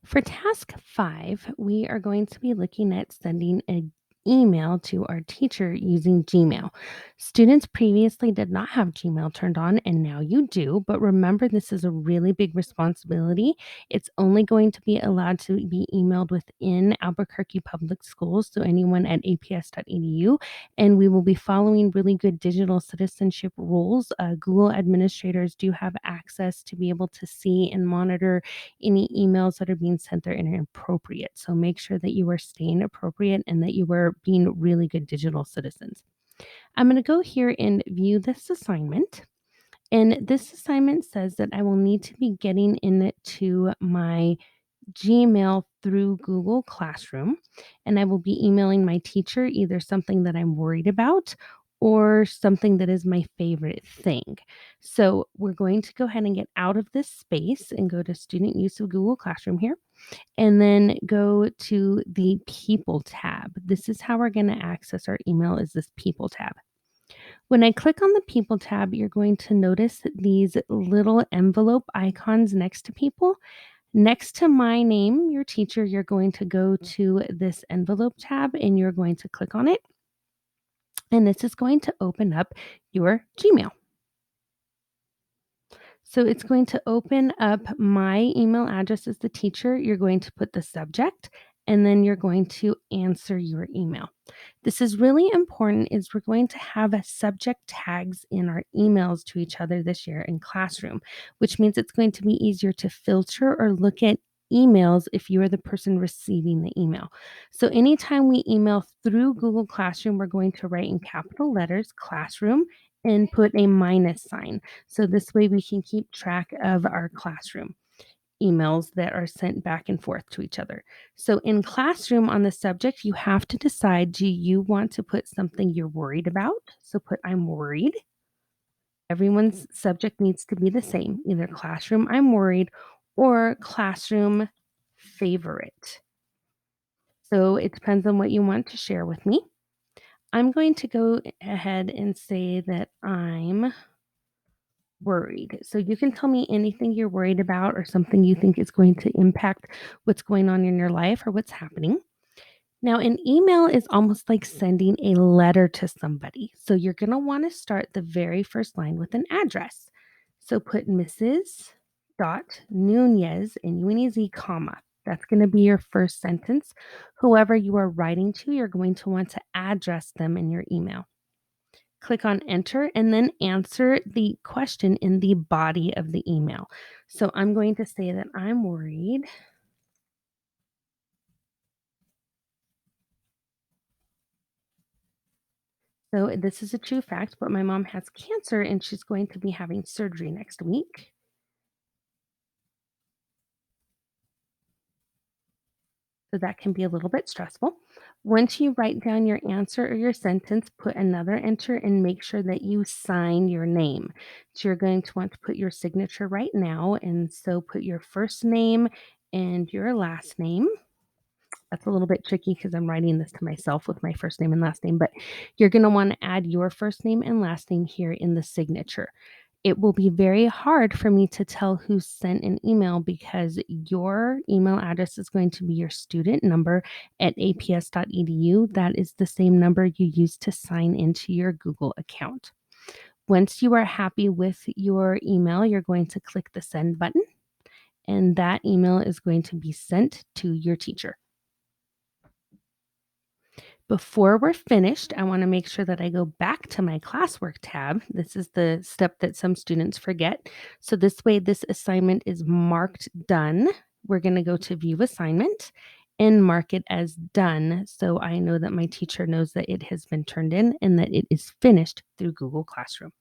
For task 5, we are going to be looking at sending an email to our teacher using Gmail. Students previously did not have Gmail turned on, and now you do. But remember, this is a really big responsibility. It's only going to be allowed to be emailed within Albuquerque Public Schools, so anyone at aps.edu. And we will be following really good digital citizenship rules. Google administrators do have access to be able to see and monitor any emails that are being sent there and are inappropriate. So make sure that you are staying appropriate and that you are being really good digital citizens. I'm going to go here and view this assignment. And this assignment says that I will need to be getting into my Gmail through Google Classroom, and I will be emailing my teacher either something that I'm worried about or something that is my favorite thing. So we're going to go ahead and get out of this space and go to student use of Google Classroom here, and then go to the People tab. This is how we're going to access our email is this People tab. When I click on the People tab, you're going to notice these little envelope icons next to people. Next to my name, your teacher, you're going to go to this envelope tab and you're going to click on it. And this is going to open up your Gmail. So it's going to open up my email address as the teacher. You're going to put the subject and then you're going to answer your email. This is really important is we're going to have a subject tags in our emails to each other this year in Classroom, which means it's going to be easier to filter or look at emails if you are the person receiving the email. So anytime we email through Google Classroom, we're going to write in capital letters Classroom and put a minus sign. So this way we can keep track of our classroom emails that are sent back and forth to each other. So in Classroom on the subject, you have to decide, do you want to put something you're worried about? So put I'm worried. Everyone's subject needs to be the same, either Classroom I'm worried or Classroom favorite. So it depends on what you want to share with me. I'm going to go ahead and say that I'm worried. So you can tell me anything you're worried about or something you think is going to impact what's going on in your life or what's happening. Now, an email is almost like sending a letter to somebody. So you're going to want to start the very first line with an address. So put Mrs. Dot Nunez, N-U-N-E-Z, comma. That's going to be your first sentence. Whoever you are writing to, you're going to want to address them in your email. Click on enter and then answer the question in the body of the email. So I'm going to say that I'm worried so this is a true fact, but my mom has cancer and she's going to be having surgery next week. So that can be a little bit stressful. Once you write down your answer or your sentence, put another enter and make sure that you sign your name. So you're going to want to put your signature right now. And so put your first name and your last name. That's a little bit tricky because I'm writing this to myself with my first name and last name, but you're going to want to add your first name and last name here in the signature. It will be very hard for me to tell who sent an email because your email address is going to be your student number at aps.edu. That is the same number you use to sign into your Google account. Once you are happy with your email, you're going to click the send button, and that email is going to be sent to your teacher. Before we're finished, I want to make sure that I go back to my classwork tab. This is the step that some students forget. So this way, this assignment is marked done. We're going to go to view assignment and mark it as done. So I know that my teacher knows that it has been turned in and that it is finished through Google Classroom.